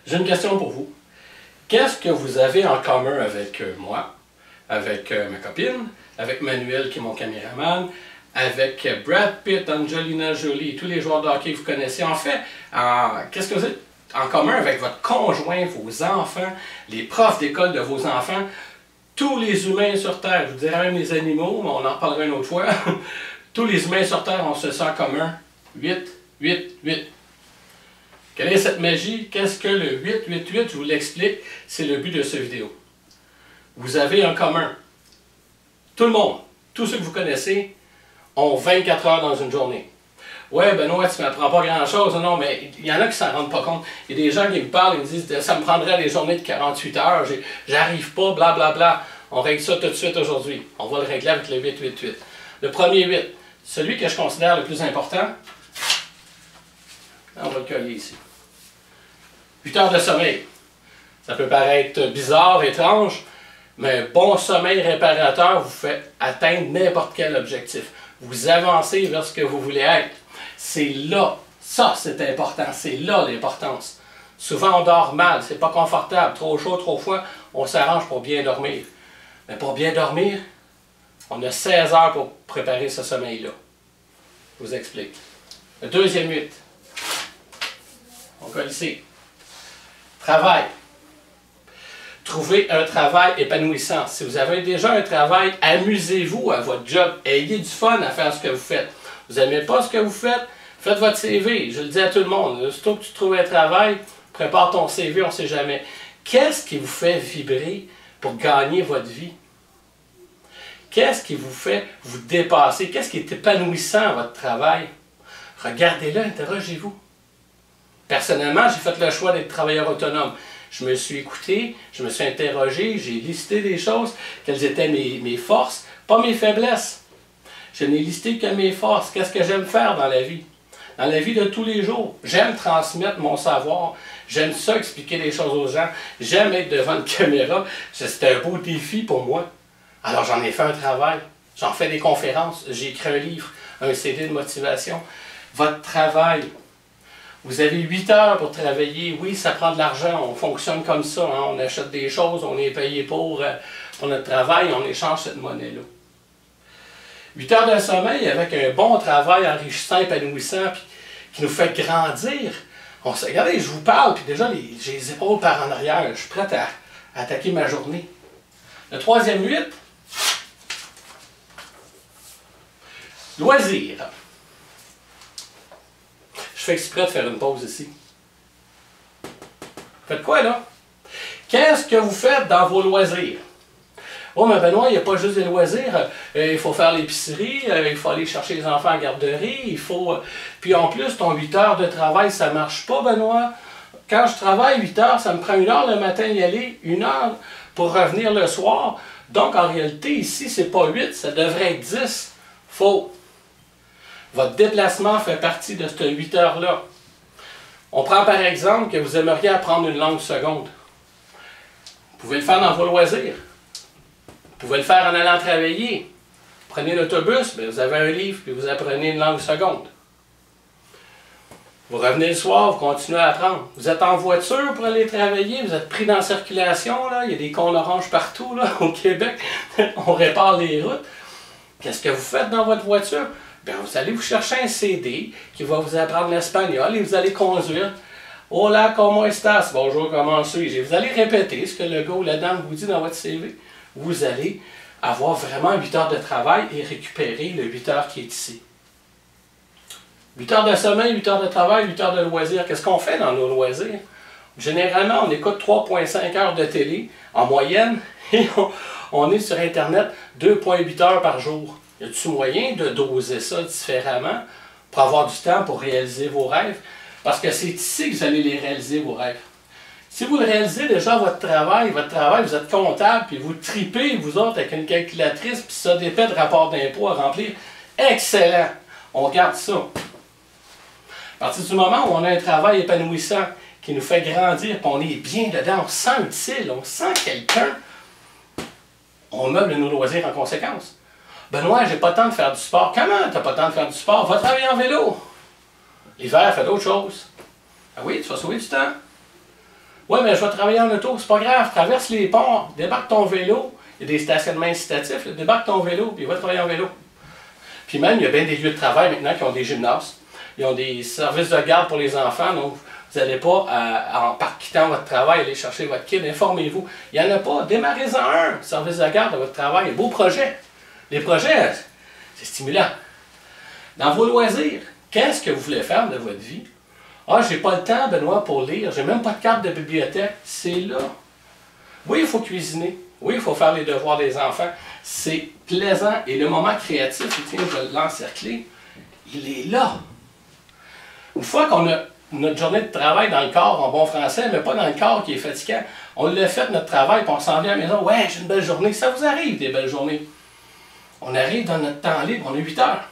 J'ai une question pour vous. Qu'est-ce que vous avez en commun avec moi, avec ma copine, avec Manuel qui est mon caméraman, avec Brad Pitt, Angelina Jolie, tous les joueurs de hockey que vous connaissez? En fait, qu'est-ce que vous avez en commun avec votre conjoint, vos enfants, les profs d'école de vos enfants, tous les humains sur Terre, je vous dirais même les animaux, mais on en parlera une autre fois. Tous les humains sur Terre ont ce en commun. 8, 8, 8. Quelle est cette magie? Qu'est-ce que le 8, 8, 8? Je vous l'explique, c'est le but de cette vidéo. Vous avez en commun, tout le monde, tous ceux que vous connaissez, ont 24 heures dans une journée. Ouais, Benoît, tu ne m'apprends pas grand-chose. Non, mais il y en a qui ne s'en rendent pas compte. Il y a des gens qui me parlent, ils me disent, ça me prendrait des journées de 48 heures, j'arrive pas, blablabla. Bla, bla. On règle ça tout de suite aujourd'hui. On va le régler avec le 8, 8, 8. Le premier 8, celui que je considère le plus important, on va le coller ici. 8 heures de sommeil. Ça peut paraître bizarre, étrange, mais bon sommeil réparateur vous fait atteindre n'importe quel objectif. Vous avancez vers ce que vous voulez être. C'est là, ça c'est important, c'est là l'importance. Souvent on dort mal, c'est pas confortable, trop chaud, trop froid, on s'arrange pour bien dormir. Mais pour bien dormir, on a 16 heures pour préparer ce sommeil-là. Je vous explique. Le deuxième 8. On colle ici. Travail. Trouvez un travail épanouissant. Si vous avez déjà un travail, amusez-vous à votre job. Ayez du fun à faire ce que vous faites. Vous n'aimez pas ce que vous faites, faites votre CV. Je le dis à tout le monde. Aussitôt que tu trouves un travail, prépare ton CV, on ne sait jamais. Qu'est-ce qui vous fait vibrer pour gagner votre vie? Qu'est-ce qui vous fait vous dépasser? Qu'est-ce qui est épanouissant à votre travail? Regardez-le, interrogez-vous. Personnellement, j'ai fait le choix d'être travailleur autonome. Je me suis écouté, je me suis interrogé, j'ai listé des choses, quelles étaient mes forces, pas mes faiblesses. Je n'ai listé que mes forces. Qu'est-ce que j'aime faire dans la vie? Dans la vie de tous les jours, j'aime transmettre mon savoir, j'aime ça expliquer des choses aux gens, j'aime être devant une caméra. C'est un beau défi pour moi. Alors j'en ai fait un travail, j'en fais des conférences, j'ai écrit un livre, un CD de motivation. Votre travail. Vous avez 8 heures pour travailler. Oui, ça prend de l'argent. On fonctionne comme ça. Hein? On achète des choses, on est payé pour notre travail, on échange cette monnaie-là. 8 heures de sommeil avec un bon travail enrichissant, épanouissant, puis qui nous fait grandir. Regardez, je vous parle, puis déjà, j'ai les épaules par en arrière. Je suis prêt à attaquer ma journée. Le troisième 8, loisirs. Je fais exprès de faire une pause ici. Faites quoi, là? Qu'est-ce que vous faites dans vos loisirs? Oh, mais Benoît, il n'y a pas juste des loisirs. Il faut faire l'épicerie, il faut aller chercher les enfants à la garderie, il faut... Puis en plus, ton 8 heures de travail, ça ne marche pas, Benoît. Quand je travaille 8 heures, ça me prend 1 heure le matin y aller, 1 heure pour revenir le soir. Donc, en réalité, ici, c'est pas 8, ça devrait être 10. Faux. Votre déplacement fait partie de cette 8 heures-là. On prend par exemple que vous aimeriez apprendre une langue seconde. Vous pouvez le faire dans vos loisirs. Vous pouvez le faire en allant travailler. Prenez l'autobus, vous avez un livre, puis vous apprenez une langue seconde. Vous revenez le soir, vous continuez à apprendre. Vous êtes en voiture pour aller travailler, vous êtes pris dans la circulation, là. Il y a des cônes oranges partout là, au Québec. On répare les routes. Qu'est-ce que vous faites dans votre voiture? Bien, vous allez vous chercher un CD qui va vous apprendre l'espagnol et vous allez conduire. Hola, ¿cómo estás? Bonjour, comment suis-je? Et vous allez répéter ce que le gars ou la dame vous dit dans votre CV. Vous allez avoir vraiment 8 heures de travail et récupérer le 8 heures qui est ici. 8 heures de sommeil, 8 heures de travail, 8 heures de loisirs. Qu'est-ce qu'on fait dans nos loisirs? Généralement, on écoute 3,5 heures de télé en moyenne et on est sur Internet 2,8 heures par jour. Y a-t-il moyen de doser ça différemment pour avoir du temps pour réaliser vos rêves? Parce que c'est ici que vous allez les réaliser, vos rêves. Si vous le réalisez déjà, votre travail, vous êtes comptable, puis vous tripez, vous autres, avec une calculatrice, puis ça dépend de rapport d'impôt à remplir. Excellent! On garde ça. À partir du moment où on a un travail épanouissant qui nous fait grandir, puis on est bien dedans, on se sent utile, on sent quelqu'un, on meuble nos loisirs en conséquence. Benoît, j'ai pas le temps de faire du sport. Comment t'as pas le temps de faire du sport? Va travailler en vélo. L'hiver, fais d'autres choses. Ah oui, tu vas sauver du temps. Ouais, mais je vais travailler en auto, c'est pas grave, traverse les ponts, débarque ton vélo, il y a des stationnements incitatifs, là, débarque ton vélo, puis va travailler en vélo. Puis même, il y a bien des lieux de travail maintenant qui ont des gymnases, ils ont des services de garde pour les enfants, donc vous n'allez pas, en quittant votre travail, aller chercher votre kid, informez-vous. Il n'y en a pas, démarrez-en un, service de garde de votre travail, beau projet. Les projets, c'est stimulant. Dans vos loisirs, qu'est-ce que vous voulez faire de votre vie? Ah, j'ai pas le temps, Benoît, pour lire, j'ai même pas de carte de bibliothèque. C'est là. Oui, il faut cuisiner. Oui, il faut faire les devoirs des enfants. C'est plaisant. Et le moment créatif, tiens, je vais l'encercler, il est là. Une fois qu'on a notre journée de travail dans le corps, en bon français, mais pas dans le corps qui est fatigant, on l'a fait notre travail, puis on s'en vient à la maison, ouais, j'ai une belle journée. Ça vous arrive, des belles journées. On arrive dans notre temps libre, on a 8 heures.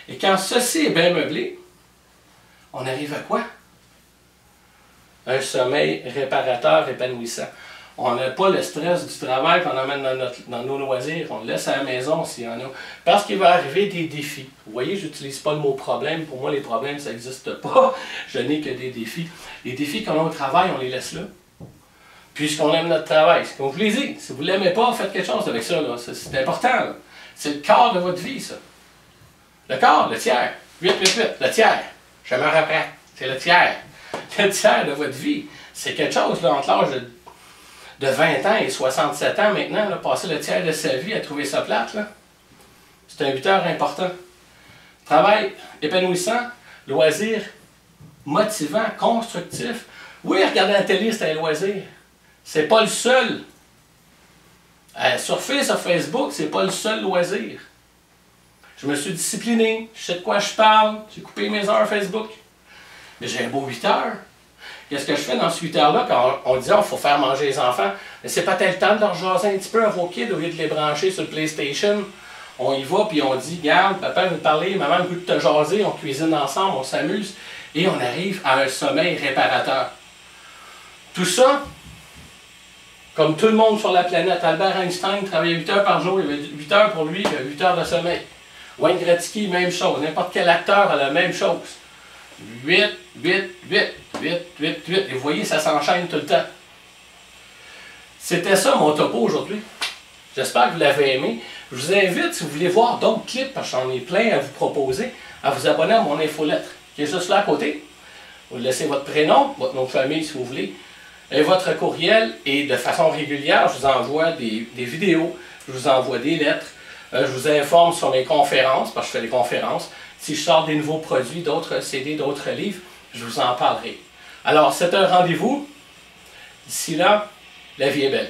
Et quand ceci est bien meublé, on arrive à quoi? Un sommeil réparateur, épanouissant. On n'a pas le stress du travail qu'on emmène dans nos loisirs. On le laisse à la maison s'il y en a. Parce qu'il va arriver des défis. Vous voyez, je n'utilise pas le mot problème. Pour moi, les problèmes, ça n'existe pas. Je n'ai que des défis. Les défis qu'on a au travail, on les laisse là. Puisqu'on aime notre travail. Comme je vous l'ai dit, si vous ne l'aimez pas, faites quelque chose avec ça. C'est important. C'est le quart de votre vie, ça. Le quart, le tiers. 8, 8, 8. Le tiers. Je me reprends. C'est le tiers. Le tiers de votre vie. C'est quelque chose, là, entre l'âge de 20 ans et 67 ans maintenant, là, passer le tiers de sa vie à trouver sa plate, c'est un 8 heures important. Travail épanouissant, loisir motivant, constructif. Oui, regarder la télé, c'est un loisir. C'est pas le seul. Surfer sur Facebook, c'est pas le seul loisir. Je me suis discipliné, je sais de quoi je parle, j'ai coupé mes heures Facebook. Mais j'ai un beau 8 heures. Qu'est-ce que je fais dans ce 8 heures-là quand on dit qu'il faut faire manger les enfants? Mais c'est pas tel temps de leur jaser un petit peu à vos kids au lieu de les brancher sur le PlayStation. On y va puis on dit, regarde, papa veut te parler, maman veut te jaser, on cuisine ensemble, on s'amuse et on arrive à un sommeil réparateur. Tout ça, comme tout le monde sur la planète, Albert Einstein travaillait 8 heures par jour, il avait 8 heures pour lui, il avait 8 heures de sommeil. Wayne Gretzky, même chose, n'importe quel acteur a la même chose. 8, 8, 8, 8, 8, 8. Et vous voyez, ça s'enchaîne tout le temps. C'était ça mon topo aujourd'hui. J'espère que vous l'avez aimé. Je vous invite, si vous voulez voir d'autres clips, parce que j'en ai plein à vous proposer, à vous abonner à mon infolettre, qui est juste là à côté. Vous laissez votre prénom, votre nom de famille si vous voulez, et votre courriel. Et de façon régulière, je vous envoie des vidéos, je vous envoie des lettres. Je vous informe sur mes conférences, parce que je fais des conférences. Si je sors des nouveaux produits, d'autres CD, d'autres livres, je vous en parlerai. Alors, c'est un rendez-vous. D'ici là, la vie est belle.